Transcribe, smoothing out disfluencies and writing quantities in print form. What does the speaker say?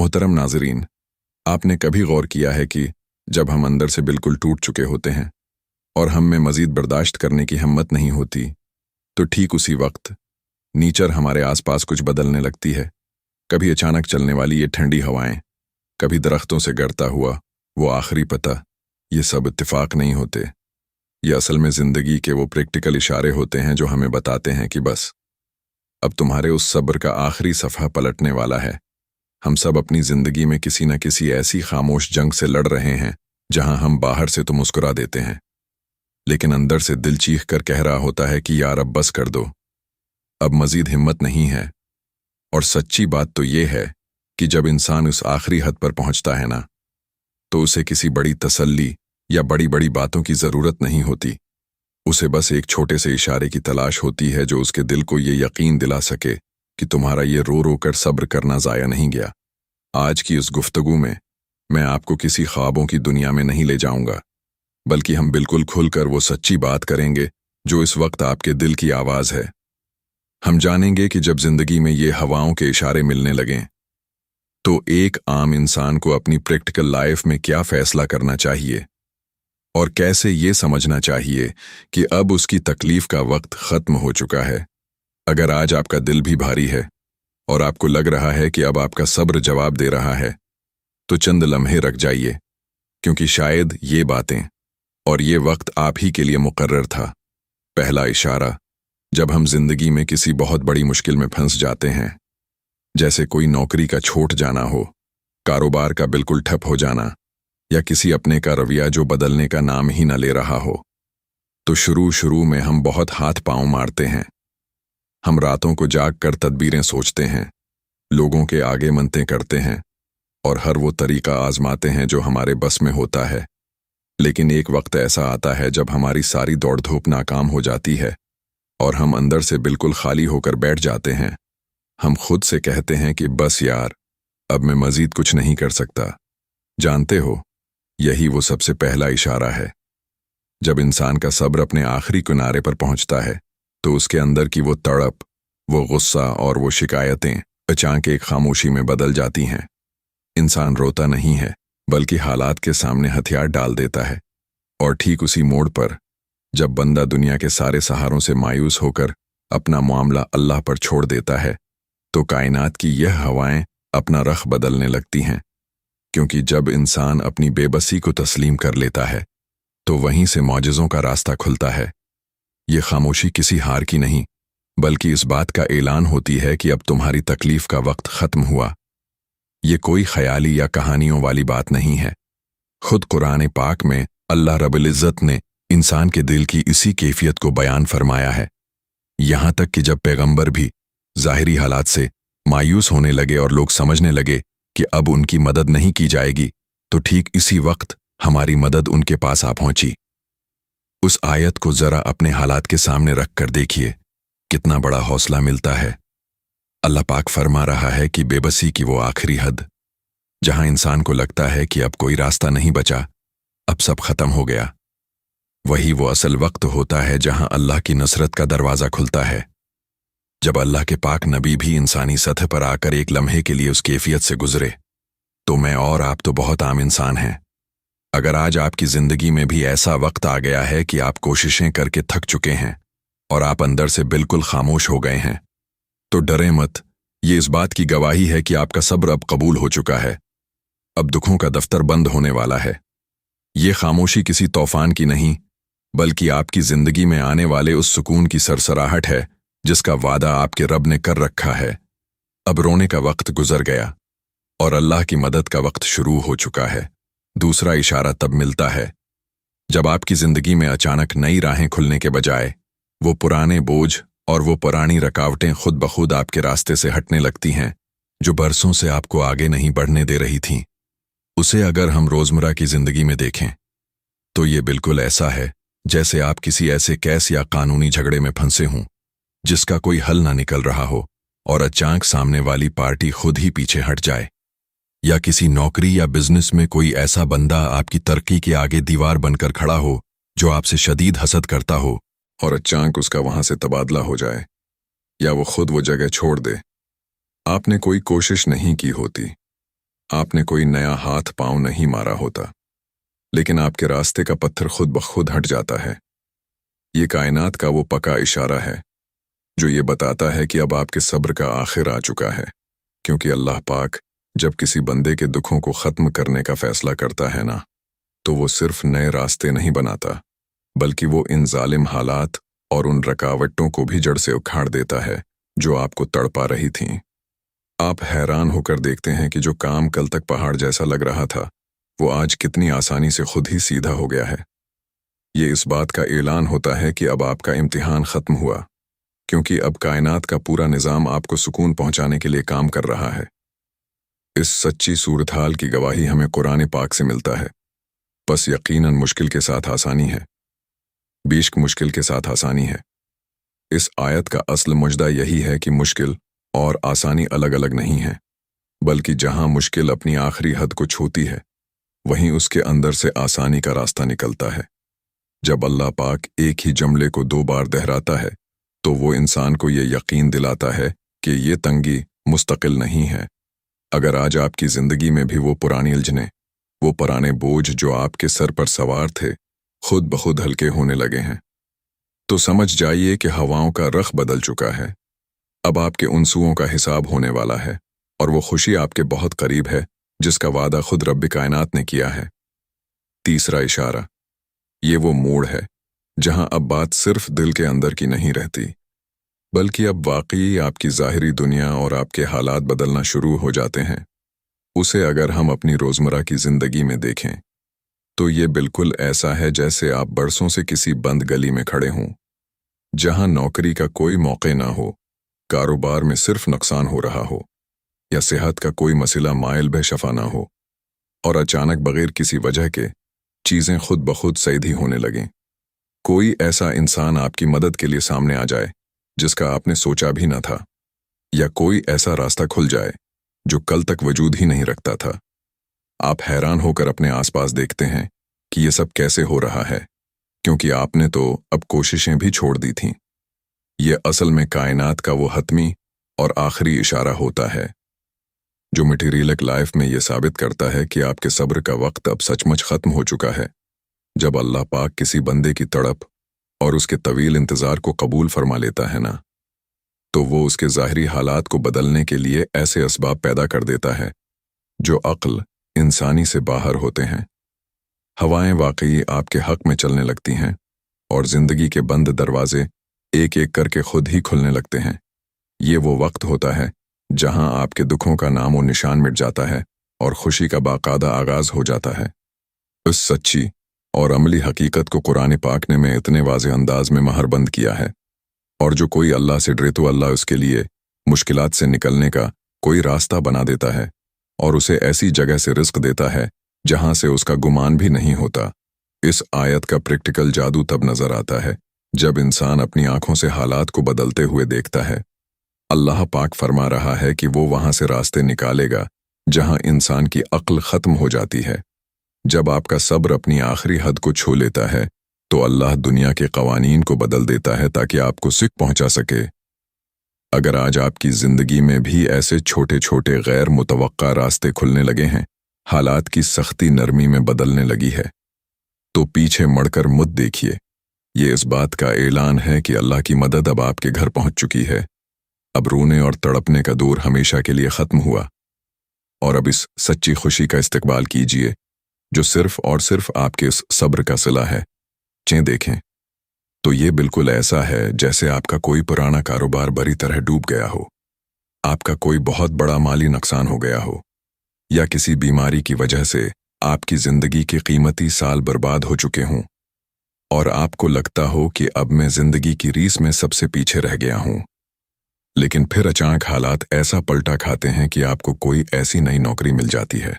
मोहतरम नाज़रीन, आपने कभी गौर किया है कि जब हम अंदर से बिल्कुल टूट चुके होते हैं और हम में मज़ीद बर्दाश्त करने की हिम्मत नहीं होती, तो ठीक उसी वक्त नीचर हमारे आसपास कुछ बदलने लगती है। कभी अचानक चलने वाली ये ठंडी हवाएं, कभी दरख्तों से गिरता हुआ वो आखिरी पता, ये सब इत्तेफाक नहीं होते। ये असल में ज़िंदगी के वो प्रैक्टिकल इशारे होते हैं जो हमें बताते हैं कि बस अब तुम्हारे उस सब्र का आखिरी सफ़हा पलटने वाला है। हम सब अपनी ज़िंदगी में किसी न किसी ऐसी खामोश जंग से लड़ रहे हैं जहां हम बाहर से तो मुस्कुरा देते हैं, लेकिन अंदर से दिल चीख कर कह रहा होता है कि यार अब बस कर दो, अब मज़ीद हिम्मत नहीं है। और सच्ची बात तो ये है कि जब इंसान उस आखिरी हद पर पहुंचता है ना, तो उसे किसी बड़ी तसल्ली या बड़ी बड़ी बातों की ज़रूरत नहीं होती। उसे बस एक छोटे से इशारे की तलाश होती है जो उसके दिल को ये यकीन दिला सके कि तुम्हारा ये रो रो कर सब्र करना ज़ाया नहीं गया। आज की उस गुफ्तगू में मैं आपको किसी ख्वाबों की दुनिया में नहीं ले जाऊंगा, बल्कि हम बिल्कुल खुलकर वो सच्ची बात करेंगे जो इस वक्त आपके दिल की आवाज़ है। हम जानेंगे कि जब जिंदगी में ये हवाओं के इशारे मिलने लगें, तो एक आम इंसान को अपनी प्रैक्टिकल लाइफ में क्या फैसला करना चाहिए और कैसे ये समझना चाहिए कि अब उसकी तकलीफ का वक्त ख़त्म हो चुका है। अगर आज आपका दिल भी भारी है और आपको लग रहा है कि अब आपका सब्र जवाब दे रहा है, तो चंद लम्हे रख जाइए, क्योंकि शायद ये बातें और ये वक्त आप ही के लिए मुकर्रर था। पहला इशारा, जब हम जिंदगी में किसी बहुत बड़ी मुश्किल में फंस जाते हैं, जैसे कोई नौकरी का छूट जाना हो, कारोबार का बिल्कुल ठप हो जाना, या किसी अपने का रवैया जो बदलने का नाम ही न ले रहा हो, तो शुरू में हम बहुत हाथ पांव मारते हैं। हम रातों को जाग कर तदबीरें सोचते हैं, लोगों के आगे मन्नतें करते हैं और हर वो तरीका आजमाते हैं जो हमारे बस में होता है। लेकिन एक वक्त ऐसा आता है जब हमारी सारी दौड़ धूप नाकाम हो जाती है और हम अंदर से बिल्कुल खाली होकर बैठ जाते हैं। हम खुद से कहते हैं कि बस यार, अब मैं मज़ीद कुछ नहीं कर सकता। जानते हो, यही वो सबसे पहला इशारा है। जब इंसान का सब्र अपने आखिरी किनारे पर पहुंचता है, तो उसके अंदर की वो तड़प, वो गुस्सा और वो शिकायतें अचानक एक खामोशी में बदल जाती हैं। इंसान रोता नहीं है, बल्कि हालात के सामने हथियार डाल देता है। और ठीक उसी मोड़ पर जब बंदा दुनिया के सारे सहारों से मायूस होकर अपना मामला अल्लाह पर छोड़ देता है, तो कायनात की यह हवाएं अपना रख बदलने लगती हैं। क्योंकि जब इंसान अपनी बेबसी को तस्लीम कर लेता है, तो वहीं से मौजज़ों का रास्ता खुलता है। ये खामोशी किसी हार की नहीं, बल्कि इस बात का ऐलान होती है कि अब तुम्हारी तकलीफ का वक्त ख़त्म हुआ। ये कोई ख्याली या कहानियों वाली बात नहीं है। खुद कुरान पाक में अल्लाह रब्बुल इज़्ज़त ने इंसान के दिल की इसी कैफियत को बयान फरमाया है। यहाँ तक कि जब पैगंबर भी ज़ाहिरी हालात से मायूस होने लगे और लोग समझने लगे कि अब उनकी मदद नहीं की जाएगी, तो ठीक इसी वक्त हमारी मदद उनके पास आ पहुंची। उस आयत को ज़रा अपने हालात के सामने रख कर देखिए, कितना बड़ा हौसला मिलता है। अल्लाह पाक फरमा रहा है कि बेबसी की वो आखिरी हद, जहां इंसान को लगता है कि अब कोई रास्ता नहीं बचा, अब सब खत्म हो गया, वही वो असल वक्त होता है जहां अल्लाह की नुसरत का दरवाज़ा खुलता है। जब अल्लाह के पाक नबी भी इंसानी सतह पर आकर एक लम्हे के लिए उस कैफियत से गुजरे, तो मैं और आप तो बहुत आम इंसान हैं। अगर आज आपकी ज़िंदगी में भी ऐसा वक्त आ गया है कि आप कोशिशें करके थक चुके हैं और आप अंदर से बिल्कुल खामोश हो गए हैं, तो डरें मत। ये इस बात की गवाही है कि आपका सब्र अब कबूल हो चुका है। अब दुखों का दफ्तर बंद होने वाला है। ये खामोशी किसी तूफान की नहीं, बल्कि आपकी ज़िंदगी में आने वाले उस सुकून की सरसराहट है जिसका वादा आपके रब ने कर रखा है। अब रोने का वक्त गुजर गया और अल्लाह की मदद का वक्त शुरू हो चुका है। दूसरा इशारा तब मिलता है जब आपकी ज़िंदगी में अचानक नई राहें खुलने के बजाय वो पुराने बोझ और वो पुरानी रुकावटें खुद ब खुद आपके रास्ते से हटने लगती हैं, जो बरसों से आपको आगे नहीं बढ़ने दे रही थीं। उसे अगर हम रोज़मर्रा की ज़िंदगी में देखें, तो ये बिल्कुल ऐसा है जैसे आप किसी ऐसे केस या कानूनी झगड़े में फंसे हों जिसका कोई हल ना निकल रहा हो और अचानक सामने वाली पार्टी खुद ही पीछे हट जाए, या किसी नौकरी या बिजनेस में कोई ऐसा बंदा आपकी तरक्की के आगे दीवार बनकर खड़ा हो जो आपसे शदीद हसद करता हो और अचानक उसका वहां से तबादला हो जाए, या वो खुद वो जगह छोड़ दे। आपने कोई कोशिश नहीं की होती, आपने कोई नया हाथ पांव नहीं मारा होता, लेकिन आपके रास्ते का पत्थर खुद ब खुद हट जाता है। ये कायनात का वो पक्का इशारा है जो ये बताता है कि अब आपके सब्र का आखिर आ चुका है, क्योंकि अल्लाह पाक जब किसी बंदे के दुखों को ख़त्म करने का फैसला करता है ना, तो वो सिर्फ नए रास्ते नहीं बनाता, बल्कि वो इन जालिम हालात और उन रकावटों को भी जड़ से उखाड़ देता है जो आपको तड़पा रही थीं। आप हैरान होकर देखते हैं कि जो काम कल तक पहाड़ जैसा लग रहा था, वो आज कितनी आसानी से खुद ही सीधा हो गया है। ये इस बात का ऐलान होता है कि अब आपका इम्तिहान ख़त्म हुआ, क्योंकि अब कायनात का पूरा निज़ाम आपको सुकून पहुंचाने के लिए काम कर रहा है। इस सच्ची सूरत हाल की गवाही हमें कुरान पाक से मिलता है। बस यकीनन मुश्किल के साथ आसानी है, बेशक मुश्किल के साथ आसानी है। इस आयत का असल मुजदा यही है कि मुश्किल और आसानी अलग अलग नहीं है, बल्कि जहां मुश्किल अपनी आखिरी हद को छूती है, वहीं उसके अंदर से आसानी का रास्ता निकलता है। जब अल्लाह पाक एक ही जुमले को 2 बार दोहराता है, तो वो इंसान को ये यकीन दिलाता है कि ये तंगी मुस्तकिल नहीं है। अगर आज आपकी ज़िंदगी में भी वो पुरानी उलझनें, वो पुराने बोझ जो आपके सर पर सवार थे, खुद ब खुद हल्के होने लगे हैं, तो समझ जाइए कि हवाओं का रख बदल चुका है। अब आपके उन सुओं का हिसाब होने वाला है, और वो खुशी आपके बहुत करीब है जिसका वादा खुद रब्बे कायनात ने किया है। तीसरा इशारा, ये वो मोड़ है जहां अब बात सिर्फ दिल के अंदर की नहीं रहती, बल्कि अब वाकई आपकी ज़ाहिरी दुनिया और आपके हालात बदलना शुरू हो जाते हैं। उसे अगर हम अपनी रोज़मर्रा की ज़िंदगी में देखें, तो ये बिल्कुल ऐसा है जैसे आप बरसों से किसी बंद गली में खड़े हों, जहां नौकरी का कोई मौके ना हो, कारोबार में सिर्फ नुकसान हो रहा हो, या सेहत का कोई मसला माइल बे शफा ना हो, और अचानक बगैर किसी वजह के चीज़ें खुद ब खुद सीधी होने लगें। कोई ऐसा इंसान आपकी मदद के लिए सामने आ जाए जिसका आपने सोचा भी न था, या कोई ऐसा रास्ता खुल जाए जो कल तक वजूद ही नहीं रखता था। आप हैरान होकर अपने आसपास देखते हैं कि ये सब कैसे हो रहा है, क्योंकि आपने तो अब कोशिशें भी छोड़ दी थीं। ये असल में कायनात का वो हतमी और आखिरी इशारा होता है जो मटीरियलिक लाइफ में ये साबित करता है कि आपके सब्र का वक्त अब सचमुच ख़त्म हो चुका है। जब अल्लाह पाक किसी बंदे की तड़प और उसके तवील इंतज़ार को कबूल फरमा लेता है ना, तो वो उसके ज़ाहिरी हालात को बदलने के लिए ऐसे असबाब पैदा कर देता है जो अक्ल इंसानी से बाहर होते हैं। हवाएं वाकई आपके हक में चलने लगती हैं, और ज़िंदगी के बंद दरवाजे एक एक करके खुद ही खुलने लगते हैं। ये वो वक्त होता है जहां आपके दुखों का नामो निशान मिट जाता है और खुशी का बाकायदा आगाज़ हो जाता है। इस सच्ची और अमली हकीकत को कुरान पाक ने में इतने वाज़े अंदाज में महरबंद किया है, और जो कोई अल्लाह से डरे तो अल्लाह उसके लिए मुश्किलात से निकलने का कोई रास्ता बना देता है, और उसे ऐसी जगह से रिस्क देता है जहां से उसका गुमान भी नहीं होता। इस आयत का प्रैक्टिकल जादू तब नजर आता है जब इंसान अपनी आंखों से हालात को बदलते हुए देखता है। अल्लाह पाक फरमा रहा है कि वो वहां से रास्ते निकालेगा जहां इंसान की अक्ल खत्म हो जाती है। जब आपका सब्र अपनी आखिरी हद को छू लेता है, तो अल्लाह दुनिया के कवानीन को बदल देता है ताकि आपको सिक पहुंचा सके। अगर आज आपकी जिंदगी में भी ऐसे छोटे छोटे गैर मुतवक्का रास्ते खुलने लगे हैं, हालात की सख्ती नरमी में बदलने लगी है, तो पीछे मुड़कर मत देखिए। ये इस बात का ऐलान है कि अल्लाह की मदद अब आपके घर पहुंच चुकी है। अब रोने और तड़पने का दौर हमेशा के लिए ख़त्म हुआ, और अब इस सच्ची खुशी का इस्तकबाल कीजिए जो सिर्फ और सिर्फ आपके इस सब्र का सिला है। देखें तो ये बिल्कुल ऐसा है जैसे आपका कोई पुराना कारोबार बुरी तरह डूब गया हो, आपका कोई बहुत बड़ा माली नुकसान हो गया हो, या किसी बीमारी की वजह से आपकी जिंदगी के कीमती साल बर्बाद हो चुके हों, और आपको लगता हो कि अब मैं जिंदगी की रीस में सबसे पीछे रह गया हूं। लेकिन फिर अचानक हालात ऐसा पलटा खाते हैं कि आपको कोई ऐसी नई नौकरी मिल जाती है